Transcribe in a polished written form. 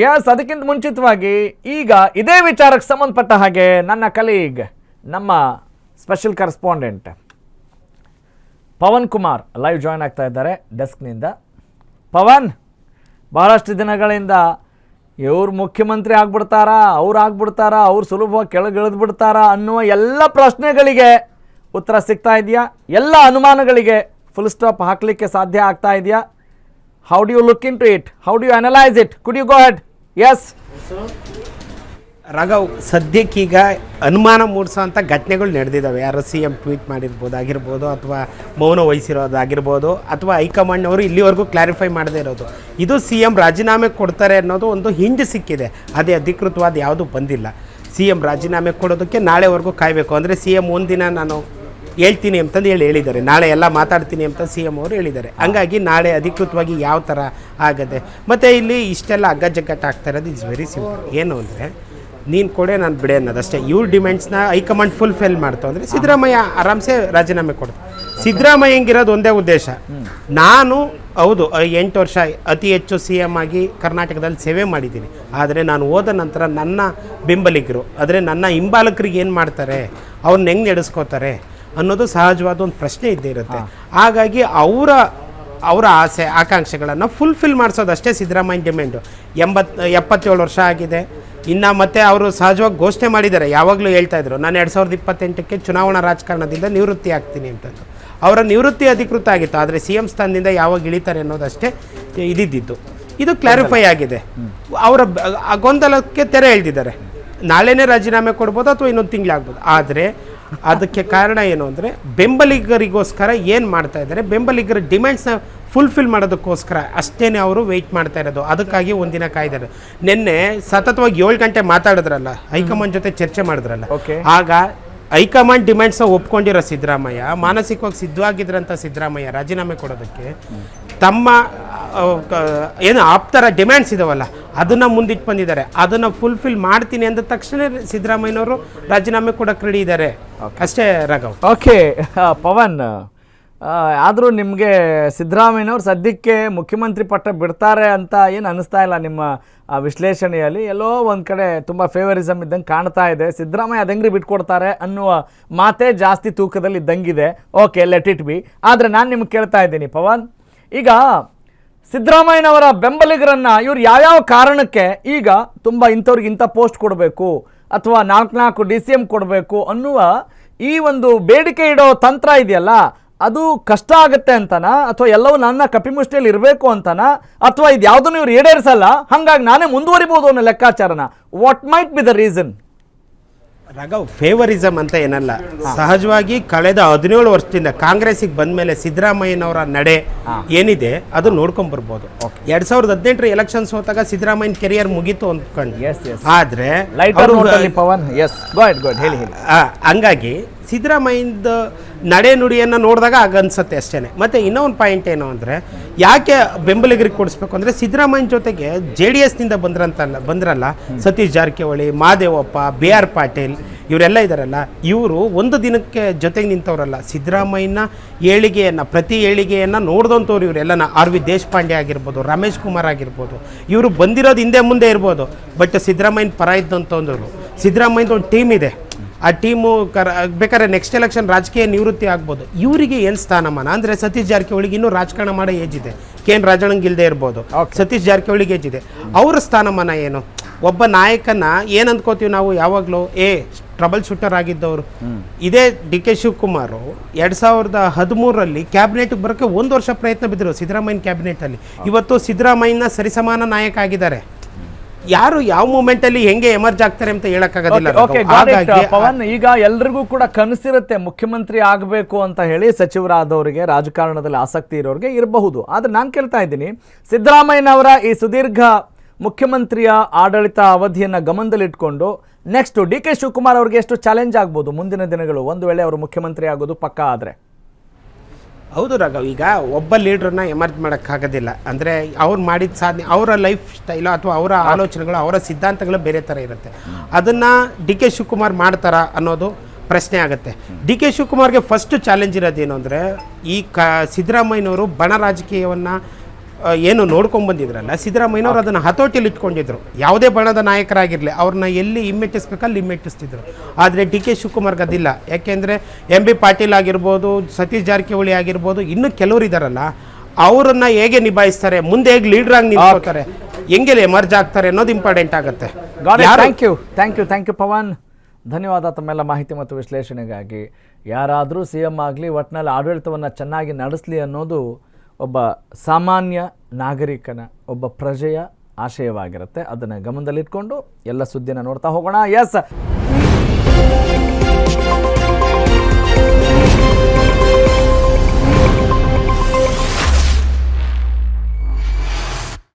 S, ಅದಕ್ಕಿಂತ ಮುಂಚಿತವಾಗಿ ಈಗ ಇದೇ ವಿಚಾರಕ್ಕೆ ಸಂಬಂಧಪಟ್ಟ ಹಾಗೆ ನನ್ನ ಕಲೀಗ್, ನಮ್ಮ special correspondent Pavan Kumar live join ಆಗ್ತಾ ಇದ್ದಾರೆ ಡೆಸ್ಕ್ನಿಂದ. ಪವನ್, ಬಹಳಷ್ಟು ದಿನಗಳಿಂದ ಇವ್ರು ಮುಖ್ಯಮಂತ್ರಿ ಆಗ್ಬಿಡ್ತಾರಾ, ಅವ್ರು ಸುಲಭವಾಗಿ ಕೆಳಗಿಳಿದು ಬಿಡ್ತಾರಾ ಅನ್ನುವ ಎಲ್ಲ ಪ್ರಶ್ನೆಗಳಿಗೆ ಉತ್ತರ ಸಿಗ್ತಾ ಇದೆಯಾ? ಎಲ್ಲ ಅನುಮಾನಗಳಿಗೆ ಫುಲ್ ಸ್ಟಾಪ್ ಹಾಕಲಿಕ್ಕೆ ಸಾಧ್ಯ ಆಗ್ತಾ ಇದೆಯಾ? How do you look into it? How do you analyze it? Could you go ahead? Yes. Raghav, ಸದ್ಯಕ್ಕೀಗ ಅನುಮಾನ ಮೂಡಿಸೋಂಥ ಘಟನೆಗಳು ನಡೆದಿದ್ದಾವೆ. ಯಾರು CM ಟ್ವೀಟ್ ಆಗಿರ್ಬೋದು ಅಥವಾ ಮೌನ ವಹಿಸಿರೋದಾಗಿರ್ಬೋದು ಅಥವಾ ಹೈಕಮಾಂಡ್ನವರು ಇಲ್ಲಿವರೆಗೂ ಕ್ಲಾರಿಫೈ ಮಾಡದೇ ಇರೋದು. ಇದು CM ರಾಜೀನಾಮೆ ಕೊಡ್ತಾರೆ ಅನ್ನೋದು ಒಂದು ಹಿಂದೆ ಸಿಕ್ಕಿದೆ. ಅದೇ ಅಧಿಕೃತವಾದ ಯಾವುದೂ ಬಂದಿಲ್ಲ. CM ರಾಜೀನಾಮೆ ಕೊಡೋದಕ್ಕೆ ನಾಳೆವರೆಗೂ ಕಾಯಬೇಕು. ಅಂದರೆ CM ಒಂದಿನ ನಾನು ಹೇಳ್ತೀನಿ ಅಂತಂದು ಹೇಳಿದ್ದಾರೆ, ನಾಳೆ ಎಲ್ಲ ಮಾತಾಡ್ತೀನಿ ಅಂತ CM ಅವರು ಹೇಳಿದ್ದಾರೆ. ಹಂಗಾಗಿ ನಾಳೆ ಅಧಿಕೃತವಾಗಿ ಯಾವ ಥರ ಆಗದೆ. ಮತ್ತು ಇಲ್ಲಿ ಇಷ್ಟೆಲ್ಲ ಅಗ್ಗಜಗ್ಗಟ್ಟು ಆಗ್ತಾ ಇರೋದು ಇಟ್ಸ್ ವೆರಿ ಸಿಂಪಲ್. ಏನು ಅಂದರೆ, ನೀನು ಕೊಡೆ ನಾನು ಬಿಡೆ ಅನ್ನೋದಷ್ಟೇ. ಇವ್ರ ಡಿಮ್ಯಾಂಡ್ಸ್ನ ಹೈಕಮಾಂಡ್ ಫುಲ್ಫಿಲ್ ಮಾಡ್ತು ಅಂದರೆ ಸಿದ್ದರಾಮಯ್ಯ ಆರಾಮ್ಸೆ ರಾಜೀನಾಮೆ ಕೊಡ್ತು. ಸಿದ್ದರಾಮಯ್ಯಂಗಿರೋದು ಒಂದೇ ಉದ್ದೇಶ, ನಾನು ಹೌದು 8 ವರ್ಷ ಅತಿ ಹೆಚ್ಚು CM ಆಗಿ ಕರ್ನಾಟಕದಲ್ಲಿ ಸೇವೆ ಮಾಡಿದ್ದೀನಿ. ಆದರೆ ನಾನು ಹೋದ ನಂತರ ನನ್ನ ಬೆಂಬಲಿಗರು, ಆದರೆ ನನ್ನ ಹಿಂಬಾಲಕರಿಗೆ ಏನು ಮಾಡ್ತಾರೆ, ಅವ್ರನ್ನ ಹೆಂಗೆ ನಡೆಸ್ಕೋತಾರೆ ಅನ್ನೋದು ಸಹಜವಾದ ಒಂದು ಪ್ರಶ್ನೆ ಇದ್ದೇ ಇರುತ್ತೆ. ಹಾಗಾಗಿ ಅವರ ಆಸೆ ಆಕಾಂಕ್ಷೆಗಳನ್ನು ಫುಲ್ಫಿಲ್ ಮಾಡಿಸೋದಷ್ಟೇ ಸಿದ್ದರಾಮಯ್ಯ ಡಿಮ್ಯಾಂಡು. 77 ವರ್ಷ ಆಗಿದೆ. ಇನ್ನು ಮತ್ತೆ ಅವರು ಸಹಜವಾಗಿ ಘೋಷಣೆ ಮಾಡಿದ್ದಾರೆ, ಯಾವಾಗಲೂ ಹೇಳ್ತಾಯಿದ್ರು ನಾನು 2028ಕ್ಕೆ ಚುನಾವಣಾ ರಾಜಕಾರಣದಿಂದ ನಿವೃತ್ತಿ ಆಗ್ತೀನಿ ಅಂತಂದು. ಅವರ ನಿವೃತ್ತಿ ಅಧಿಕೃತ ಆಗಿತ್ತು. ಆದರೆ CM ಸ್ಥಾನದಿಂದ ಯಾವಾಗ ಇಳಿತಾರೆ ಅನ್ನೋದಷ್ಟೇ ಇದ್ದಿದ್ದು. ಇದು ಕ್ಲಾರಿಫೈ ಆಗಿದೆ. ಅವರ ಗೊಂದಲಕ್ಕೆ ತೆರೆ ಎಳೆದಿದ್ದಾರೆ. ನಾಳೆನೇ ರಾಜೀನಾಮೆ ಕೊಡ್ಬೋದು ಅಥವಾ ಇನ್ನೊಂದು ತಿಂಗಳಾಗ್ಬೋದು. ಆದರೆ ಅದಕ್ಕೆ ಕಾರಣ ಏನು ಅಂದರೆ, ಬೆಂಬಲಿಗರಿಗೋಸ್ಕರ ಏನು ಮಾಡ್ತಾ ಇದ್ದಾರೆ, ಬೆಂಬಲಿಗರ ಡಿಮ್ಯಾಂಡ್ಸ್ನ ಫುಲ್ಫಿಲ್ ಮಾಡೋದಕ್ಕೋಸ್ಕರ ಅಷ್ಟೇ ಅವರು ವೆಯ್ಟ್ ಮಾಡ್ತಾ ಇರೋದು. ಅದಕ್ಕಾಗಿ ಒಂದಿನ ಕಾಯ್ದಾರೆ. ನಿನ್ನೆ ಸತತವಾಗಿ 7 ಗಂಟೆ ಮಾತಾಡಿದ್ರಲ್ಲ, ಹೈಕಮಾಂಡ್ ಜೊತೆ ಚರ್ಚೆ ಮಾಡಿದ್ರಲ್ಲ, ಆಗ ಹೈಕಮಾಂಡ್ ಡಿಮ್ಯಾಂಡ್ಸ್ನ ಒಪ್ಕೊಂಡಿರೋ ಸಿದ್ದರಾಮಯ್ಯ, ಮಾನಸಿಕವಾಗಿ ಸಿದ್ಧವಾಗಿದ್ರಂಥ ಸಿದ್ದರಾಮಯ್ಯ ರಾಜೀನಾಮೆ ಕೊಡೋದಕ್ಕೆ ತಮ್ಮ ಏನು ಆಪ್ತರ ಡಿಮ್ಯಾಂಡ್ಸ್ ಇದಾವಲ್ಲ ಅದನ್ನು ಮುಂದಿಟ್ಟು ಬಂದಿದ್ದಾರೆ. ಅದನ್ನು ಫುಲ್ಫಿಲ್ ಮಾಡ್ತೀನಿ ಅಂದ ತಕ್ಷಣ ಸಿದ್ದರಾಮಯ್ಯನವರು ರಾಜೀನಾಮೆ ಕೊಡೋಕೆ ರೆಡಿ ಇದ್ದಾರೆ ಅಷ್ಟೇ. ರಾಘವ್, ಓಕೆ ಪವನ್, ಆದರೂ ನಿಮಗೆ ಸಿದ್ದರಾಮಯ್ಯನವರು ಸದ್ಯಕ್ಕೆ ಮುಖ್ಯಮಂತ್ರಿ ಪಟ್ಟ ಬಿಡ್ತಾರೆ ಅಂತ ಏನು ಅನ್ನಿಸ್ತಾ ಇಲ್ಲ ನಿಮ್ಮ ವಿಶ್ಲೇಷಣೆಯಲ್ಲಿ? ಎಲ್ಲೋ ಒಂದು ಕಡೆ ತುಂಬ ಫೇವರಿಸಮ್ ಇದ್ದಂಗೆ ಕಾಣ್ತಾ ಇದೆ. ಸಿದ್ದರಾಮಯ್ಯ ಅದಂಗ್ರಿ ಬಿಟ್ಕೊಡ್ತಾರೆ ಅನ್ನುವ ಮಾತೇ ಜಾಸ್ತಿ ತೂಕದಲ್ಲಿ ಇದ್ದಂಗಿದೆ. Okay, let it be. ಆದರೆ ನಾನು ನಿಮ್ಗೆ ಕೇಳ್ತಾ ಇದ್ದೀನಿ ಪವನ್, ಈಗ ಸಿದ್ದರಾಮಯ್ಯನವರ ಬೆಂಬಲಿಗರನ್ನು ಇವ್ರು ಯಾವ್ಯಾವ ಕಾರಣಕ್ಕೆ ಈಗ ತುಂಬ ಇಂಥವ್ರಿಗೆ ಇಂಥ ಪೋಸ್ಟ್ ಕೊಡಬೇಕು ಅಥವಾ 4 DCM ಕೊಡಬೇಕು ಅನ್ನುವ ಈ ಒಂದು ಬೇಡಿಕೆ ಇಡೋ ತಂತ್ರ ಇದೆಯಲ್ಲ, ಅದು ಕಷ್ಟ ಆಗುತ್ತೆ ಅಂತನಾ, ಅಥವಾ ಎಲ್ಲವೂ ನನ್ನ ಕಪಿಮುಷ್ಟಿಯಲ್ಲಿ ಇರಬೇಕು ಅಂತನಾ, ಅಥವಾ ಇದು ಯಾವುದನ್ನು ಇವ್ರು ಈಡೇರಿಸಲ್ಲ ಹಾಗಾಗಿ ನಾನೇ ಮುಂದುವರಿಬೋದು ಅನ್ನೋ ಲೆಕ್ಕಾಚಾರನ? What might be the reason? Raghav, favouritism ಅಂತ ಏನಲ್ಲ. ಸಹಜವಾಗಿ ಕಳೆದ 17 ವರ್ಷದಿಂದ ಕಾಂಗ್ರೆಸ್ಸಿಗೆ ಬಂದ ಮೇಲೆ ಸಿದ್ದರಾಮಯ್ಯನವರ ನಡೆ ಏನಿದೆ ಅದು ನೋಡ್ಕೊಂಡ್ಬರ್ಬೋದು. 2018 ಎಲೆಕ್ಷನ್ಸ್ ಹೋದಾಗ ಸಿದ್ದರಾಮಯ್ಯನ ಕೆರಿಯರ್ ಮುಗೀತು ಅಂದ್ಕೊಂಡು, ಆದ್ರೆ ಹಂಗಾಗಿ ಸಿದ್ದರಾಮಯ್ಯದ ನಡೆ ನುಡಿಯನ್ನು ನೋಡಿದಾಗ ಆಗ ಅನ್ಸುತ್ತೆ ಅಷ್ಟೇ. ಮತ್ತು ಇನ್ನೊಂದು ಪಾಯಿಂಟ್ ಏನು ಅಂದರೆ, ಯಾಕೆ ಬೆಂಬಲಿಗರಿಗೆ ಕೊಡಿಸ್ಬೇಕು ಅಂದರೆ, ಸಿದ್ದರಾಮಯ್ಯನ ಜೊತೆಗೆ JDSನಿಂದ ಬಂದ್ರಲ್ಲ ಸತೀಶ್ ಜಾರಕಿಹೊಳಿ, ಮಾದೇವಪ್ಪ, BR ಪಾಟೀಲ್ ಇವರೆಲ್ಲ ಇದ್ದಾರಲ್ಲ, ಇವರು ಒಂದು ದಿನಕ್ಕೆ ಜೊತೆಗೆ ನಿಂತವರಲ್ಲ. ಸಿದ್ದರಾಮಯ್ಯನ ಪ್ರತಿ ಏಳಿಗೆಯನ್ನು ನೋಡಿದಂಥವ್ರು ಇವರೆಲ್ಲ. RV ದೇಶಪಾಂಡೆ ಆಗಿರ್ಬೋದು, ರಮೇಶ್ ಕುಮಾರ್ ಆಗಿರ್ಬೋದು, ಇವರು ಬಂದಿರೋದು ಹಿಂದೆ ಮುಂದೆ ಇರ್ಬೋದು, ಬಟ್ ಸಿದ್ದರಾಮಯ್ಯನ ಪರ ಇದ್ದಂಥವ್ರು. ಸಿದ್ದರಾಮಯ್ಯದ ಒಂದು ಟೀಮ್ ಇದೆ. ಆ ಟೀಮು ಬೇಕಾದ್ರೆ ನೆಕ್ಸ್ಟ್ ಎಲೆಕ್ಷನ್ ರಾಜಕೀಯ ನಿವೃತ್ತಿ ಆಗ್ಬೋದು. ಇವರಿಗೆ ಏನು ಸ್ಥಾನಮಾನ ಅಂದರೆ, ಸತೀಶ್ ಜಾರಕಿಹೊಳಿಗೆ ಇನ್ನೂ ರಾಜಕಾರಣ ಮಾಡೋ ಏಜ್ ಇದೆ. KN ರಾಜಣ್ಣಂಗಿಲ್ದೇ ಇರ್ಬೋದು, ಸತೀಶ್ ಜಾರಕಿಹೊಳಿಗೆ ಏಜ್ ಇದೆ. ಅವರ ಸ್ಥಾನಮಾನ ಏನು? ಒಬ್ಬ ನಾಯಕನ ಏನು ಅಂದ್ಕೋತೀವಿ ನಾವು ಯಾವಾಗಲೂ, ಟ್ರಬಲ್ ಶೂಟರ್ ಆಗಿದ್ದವರು. ಇದೇ DK ಶಿವಕುಮಾರ್ 2013ರಲ್ಲಿ ಕ್ಯಾಬಿನೆಟ್ಗೆ ಬರೋಕ್ಕೆ 1 ವರ್ಷ ಪ್ರಯತ್ನ ಬಿದ್ದರು ಸಿದ್ದರಾಮಯ್ಯನ ಕ್ಯಾಬಿನೆಟಲ್ಲಿ. ಇವತ್ತು ಸಿದ್ದರಾಮಯ್ಯನ ಸರಿಸಮಾನ ನಾಯಕ ಆಗಿದ್ದಾರೆ. ಯಾರು ಯಾವ ಮೂಮೆಂಟಲ್ಲಿ ಹೆಂಗೆ ಎಮರ್ಜ್ ಆಗ್ತಾರೆ ಅಂತ ಹೇಳಕ್ಕಾಗೋದಿಲ್ಲ. ಪವನ್, ಈಗ ಎಲ್ರಿಗೂ ಕೂಡ ಕನಸಿರುತ್ತೆ ಮುಖ್ಯಮಂತ್ರಿ ಆಗಬೇಕು ಅಂತ ಹೇಳಿ, ಸಚಿವರಾದವರಿಗೆ, ರಾಜಕಾರಣದಲ್ಲಿ ಆಸಕ್ತಿ ಇರೋರಿಗೆ ಇರಬಹುದು. ಆದರೆ ನಾನು ಕೇಳ್ತಾ ಇದ್ದೀನಿ, ಸಿದ್ದರಾಮಯ್ಯನವರ ಈ ಸುದೀರ್ಘ ಮುಖ್ಯಮಂತ್ರಿಯ ಆಡಳಿತ ಅವಧಿಯನ್ನು ಗಮನದಲ್ಲಿಟ್ಕೊಂಡು ನೆಕ್ಸ್ಟ್ DK ಶಿವಕುಮಾರ್ ಅವ್ರಿಗೆ ಎಷ್ಟು ಚಾಲೆಂಜ್ ಆಗ್ಬೋದು ಮುಂದಿನ ದಿನಗಳು, ಒಂದು ವೇಳೆ ಅವರು ಮುಖ್ಯಮಂತ್ರಿ ಆಗೋದು ಪಕ್ಕ ಆದರೆ? ಹೌದು ರಾಘವ್, ಈಗ ಒಬ್ಬ ಲೀಡ್ರನ್ನ ಎಮರ್ಜ್ ಮಾಡೋಕ್ಕಾಗೋದಿಲ್ಲ. ಅಂದರೆ ಅವ್ರು ಮಾಡಿದ ಸಾಧನೆ, ಅವರ ಲೈಫ್ ಸ್ಟೈಲು ಅಥವಾ ಅವರ ಆಲೋಚನೆಗಳು, ಅವರ ಸಿದ್ಧಾಂತಗಳು ಬೇರೆ ಥರ ಇರುತ್ತೆ. ಅದನ್ನು DK ಶಿವಕುಮಾರ್ ಮಾಡ್ತಾರಾ ಅನ್ನೋದು ಪ್ರಶ್ನೆ ಆಗುತ್ತೆ. DK ಶಿವಕುಮಾರ್ಗೆ ಫಸ್ಟ್ ಚಾಲೆಂಜ್ ಇರೋದೇನು ಅಂದರೆ, ಈ ಸಿದ್ದರಾಮಯ್ಯನವರು ಬಣ ರಾಜಕೀಯವನ್ನು ಏನು ನೋಡ್ಕೊಂಡು ಬಂದಿದ್ರಲ್ಲ, ಸಿದ್ದರಾಮಯ್ಯನವರು ಅದನ್ನು ಹತೋಟಿಯಲ್ಲಿ ಇಟ್ಕೊಂಡಿದ್ರು. ಯಾವುದೇ ಬಣದ ನಾಯಕರಾಗಿರಲಿ ಅವ್ರನ್ನ ಎಲ್ಲಿ ಹಿಮ್ಮೆಟ್ಟಿಸ್ಬೇಕಲ್ಲಿ ಹಿಮ್ಮೆಟ್ಟಿಸ್ತಿದ್ರು. ಆದರೆ ಡಿ ಕೆ ಶಿವಕುಮಾರ್ಗೆ ಅದಿಲ್ಲ. ಯಾಕೆಂದರೆ ಎಂ ಬಿ ಪಾಟೀಲ್ ಆಗಿರ್ಬೋದು, ಸತೀಶ್ ಜಾರಕಿಹೊಳಿ ಆಗಿರ್ಬೋದು, ಇನ್ನೂ ಕೆಲವರು ಇದ್ದಾರಲ್ಲ, ಅವರನ್ನು ಹೇಗೆ ನಿಭಾಯಿಸ್ತಾರೆ, ಮುಂದೆ ಹೇಗೆ ಲೀಡ್ರಾಗಿ ನಿಂತ್ಕೋತಾರೆ, ಹೆಂಗೆ ಎಮರ್ಜ್ ಆಗ್ತಾರೆ ಅನ್ನೋದು ಇಂಪಾರ್ಟೆಂಟ್ ಆಗುತ್ತೆ. ಥ್ಯಾಂಕ್ ಯು ಪವನ್, ಧನ್ಯವಾದ ತಮ್ಮೆಲ್ಲ ಮಾಹಿತಿ ಮತ್ತು ವಿಶ್ಲೇಷಣೆಗಾಗಿ. ಯಾರಾದರೂ ಸಿ ಎಂ ಆಗಲಿ, ಒಟ್ಟಿನಲ್ಲಿ ಆಡಳಿತವನ್ನು ಚೆನ್ನಾಗಿ ನಡೆಸಲಿ ಅನ್ನೋದು ಒಬ್ಬ ಸಾಮಾನ್ಯ ನಾಗರಿಕನ, ಒಬ್ಬ ಪ್ರಜೆಯ ಆಶಯವಾಗಿರುತ್ತೆ. ಅದನ್ನು ಗಮನದಲ್ಲಿಟ್ಕೊಂಡು ಎಲ್ಲ ಸುದ್ದಿನ ನೋಡ್ತಾ ಹೋಗೋಣ. ಎಸ್.